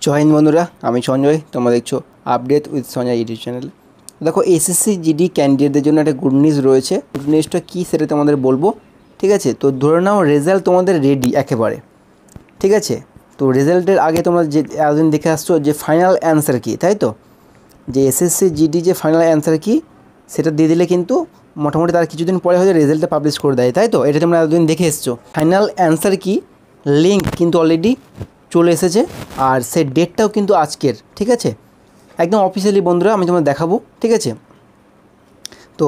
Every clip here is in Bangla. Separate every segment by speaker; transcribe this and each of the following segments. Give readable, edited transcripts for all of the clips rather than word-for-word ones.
Speaker 1: জয় হিন্দ বন্ধুরা, আমি সঞ্জয়। তোমরা দেখছো update with Sanjay YouTube channel. দেখো, এসএসসি জিডি ক্যান্ডিডেটদের জন্য একটা গুড নিউজ রয়েছে। গুড নিউজটা কী সেটা তোমাদের বলবো, ঠিক আছে? তো ধরে নাও রেজাল্ট তোমাদের রেডি একেবারে, ঠিক আছে? তো রেজাল্টের আগে তোমরা যে এতদিন দেখে আসছো যে ফাইনাল অ্যান্সার কী, তাই তো? যে এসএসসি জিডি যে ফাইনাল অ্যান্সার কী সেটা দিয়ে দিলে কিন্তু মোটামুটি তার কিছুদিন পরে হয়তো রেজাল্টটা পাবলিশ করে দেয়, তাই তো? এটা তোমরা এতদিন দেখে এসছো। ফাইনাল অ্যান্সার কী লিঙ্ক কিন্তু অলরেডি চলে এসেছে, আর সেই ডেটটাও কিন্তু আজকের, ঠিক আছে? একদম অফিসিয়ালি বন্ধুরা আমি তোমাদের দেখাবো, ঠিক আছে? তো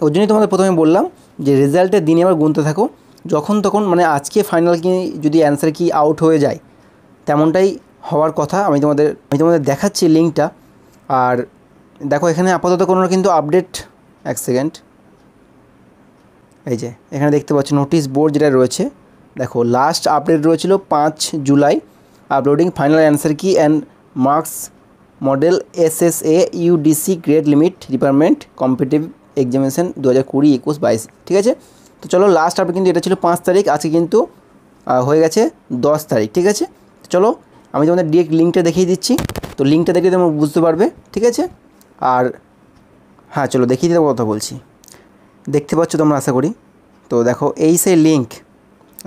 Speaker 1: ওই জন্যই তোমাদের প্রথমে বললাম যে রেজাল্টের দিনে আবার গুনতে থাকো, যখন তখন মানে আজকে ফাইনাল কি যদি অ্যান্সার কি আউট হয়ে যায় তেমনটাই হওয়ার কথা। আমি তোমাদের দেখাচ্ছি লিঙ্কটা। আর দেখো, এখানে আপাতত কোনো কিন্তু আপডেট, এক সেকেন্ড, এই যে এখানে দেখতে পাচ্ছ নোটিশ বোর্ড যেটা রয়েছে, দেখো লাস্ট আপডেট রয়েছিল 5 জুলাই, আপলোডিং ফাইনাল অ্যান্সার কি and marks model SSA UDC grade limit department competitive examination 2020, 21, 22, ঠিক আছে? তো চলো, লাস্ট আপডেট কিন্তু এটা ছিল 5 তারিখ, আজকে কিন্তু হয়ে গেছে 10 তারিখ, ঠিক আছে? তো চলো আমি তোমাদের ডিরেক্ট লিঙ্কটা দেখিয়ে দিচ্ছি। তো লিঙ্কটা দেখে তোমরা বুঝতে পারবে, ঠিক আছে? আর হ্যাঁ, চলো দেখিয়ে দিতে কথা বলছি, দেখতে পাচ্ছ তোমরা আশা করি। তো দেখো এই সেই লিঙ্ক,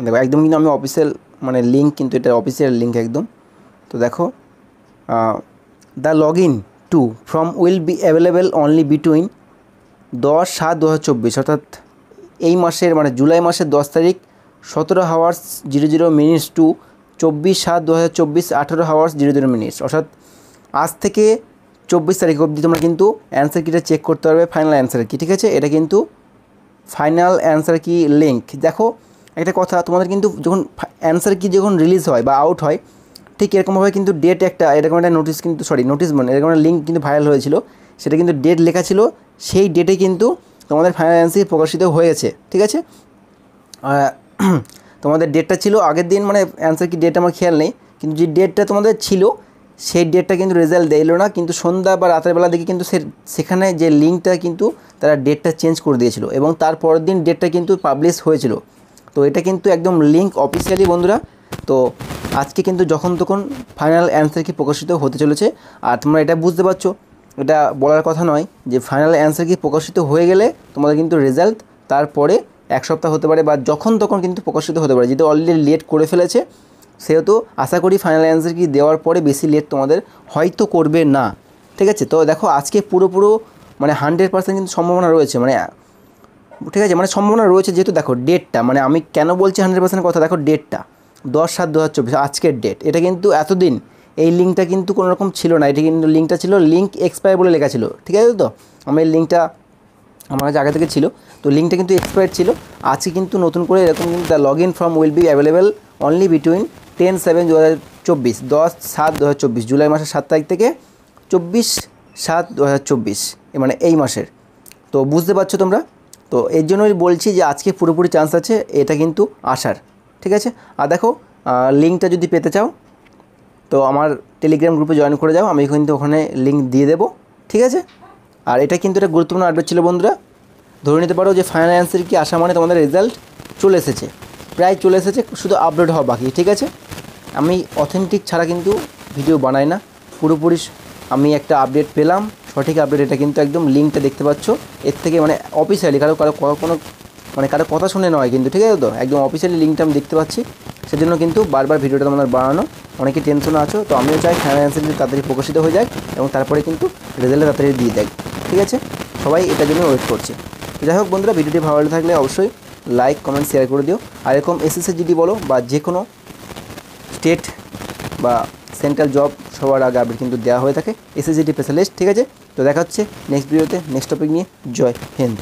Speaker 1: দেখো একদম কিন্তু আমি অফিসিয়াল মানে লিঙ্ক, কিন্তু এটা অফিসিয়াল লিঙ্ক একদম। তো দেখো, the log in to from will be available only between 10/7/2024, অর্থাৎ এই মাসের মানে জুলাই মাসের 10 তারিখ 17h00 টু 24/7/2024 18h00, অর্থাৎ আজ থেকে 24 তারিখ অবধি তোমরা কিন্তু অ্যান্সার কিটা চেক করতে পারবে, ফাইনাল অ্যান্সার কি, ঠিক আছে? এটা কিন্তু ফাইনাল অ্যান্সার কি লিঙ্ক। দেখো একটা কথা, তোমাদের কিন্তু যখন অ্যান্সার কি যখন রিলিজ হয় বা আউট হয়, ঠিক এরকমভাবে কিন্তু ডেট একটা এরকম একটা নোটিশ কিন্তু নোটিশ মানে এরকম একটা লিঙ্ক কিন্তু ভাইরাল হয়েছিল, সেটা কিন্তু ডেট লেখা ছিল, সেই ডেটে কিন্তু তোমাদের ফাইনাল অ্যান্সার প্রকাশিত হয়েছে, ঠিক আছে? তোমাদের ডেটটা ছিল আগের দিন, মানে অ্যান্সার কি ডেট আমার খেয়াল নেই, কিন্তু যে ডেটটা তোমাদের ছিল সেই ডেটটা কিন্তু রেজাল্ট দিলো না, কিন্তু সন্ধ্যা বা রাতের বেলা দেখে কিন্তু সেখানে যে লিঙ্কটা কিন্তু তারা ডেটটা চেঞ্জ করে দিয়েছিল এবং তার পরের দিন ডেটটা কিন্তু পাবলিশ হয়েছিল। তো এটা কিন্তু একদম লিঙ্ক অফিসিয়ালি বন্ধুরা। তো আজকে কিন্তু যখন তখন ফাইনাল অ্যান্সার কি প্রকাশিত হতে চলেছে। আর তোমরা এটা বুঝতে পারছো, এটা বলার কথা নয় যে ফাইনাল অ্যান্সার কি প্রকাশিত হয়ে গেলে তোমাদের কিন্তু রেজাল্ট তারপরে এক সপ্তাহ হতে পারে বা যখন তখন কিন্তু প্রকাশিত হতে পারে। যেটা অলরেডি লেট করে ফেলেছে, সেহেতু আশা করি ফাইনাল অ্যান্সার কি দেওয়ার পরে বেশি লেট তোমাদের হয়তো করবে না, ঠিক আছে? তো দেখো আজকে পুরো মানে 100% কিন্তু সম্ভাবনা রয়েছে, মানে ঠিক আছে, মানে সম্ভাবনা রয়েছে, যেহেতু দেখো ডেটটা, মানে আমি কেন বলছি 100% কথা, দেখো ডেটটা 10/7/2024 আজকের ডেট। এটা কিন্তু এতদিন এই লিঙ্কটা কিন্তু কোনো রকম ছিল না, এটা কিন্তু লিঙ্কটা ছিল লিঙ্ক এক্সপায়ার বলে লেখা ছিল, ঠিক আছে? তো আমি এই লিঙ্কটা আমার কাছে আগে থেকে ছিল, তো লিঙ্কটা কিন্তু এক্সপায়ার ছিল। আজকে কিন্তু নতুন করে এরকম কিন্তু the log in form will be available only between 10/7/2024, 10/7/2024, July মাসের 7 তারিখ থেকে 24/7/2024, মানে এই মাসের। তো বুঝতে পারছো তোমরা? তো এর জন্যই বলছি যে আজকে পুরোপুরি চান্স আছে এটা কিন্তু আসার, ঠিক আছে? আর দেখো, লিঙ্কটা যদি পেতে চাও তো আমার টেলিগ্রাম গ্রুপে জয়েন করে যাও, আমি কিন্তু ওখানে লিঙ্ক দিয়ে দেবো, ঠিক আছে? আর এটা কিন্তু একটা গুরুত্বপূর্ণ আপডেট ছিল বন্ধুরা। ধরে নিতে পারো যে ফাইনাল অ্যান্সার কি আসা মানে তোমাদের রেজাল্ট চলে এসেছে, প্রায় চলে এসেছে, শুধু আপলোড হওয়া বাকি, ঠিক আছে? আমি অথেন্টিক ছাড়া কিন্তু ভিডিও বানাই না, পুরোপুরি আমি একটা আপডেট পেলাম, সঠিক আপডেট, এটা কিন্তু একদম লিঙ্কটা দেখতে পাচ্ছ, এর থেকে মানে অফিসিয়ালি কারো কোনো মানে কারো কথা শুনে নয় কিন্তু, ঠিক আছে? তো একদম অফিসিয়ালি লিঙ্কটা আমি দেখতে পাচ্ছি, সেজন্য কিন্তু বারবার ভিডিওটা তোমাদের বানানো। অনেকে টেনশনে আছো, তো আমিও চাই ফাইনাল অ্যান্সার কিন্তু তাড়াতাড়ি প্রকাশিত হয়ে যায় এবং তারপরে কিন্তু রেজাল্টটা তাড়াতাড়ি দিয়ে দেয়, ঠিক আছে? সবাই এটার জন্য ওয়েট করছে। যাই হোক বন্ধুরা, ভিডিওটি ভালো লাগলে অবশ্যই লাইক কমেন্ট শেয়ার করে দিও। আর এরকম এসএসসি জিডি বলো বা যে কোনো স্টেট বা সেন্ট্রাল জব সবার আগে আপডেট কিন্তু দেওয়া হয়ে থাকে এসএসসি জিডি স্পেশালিস্ট, ঠিক আছে? তো দেখা হচ্ছে নেক্সট ভিডিওতে নেক্সট টপিক নিয়ে। জয় হিন্দ।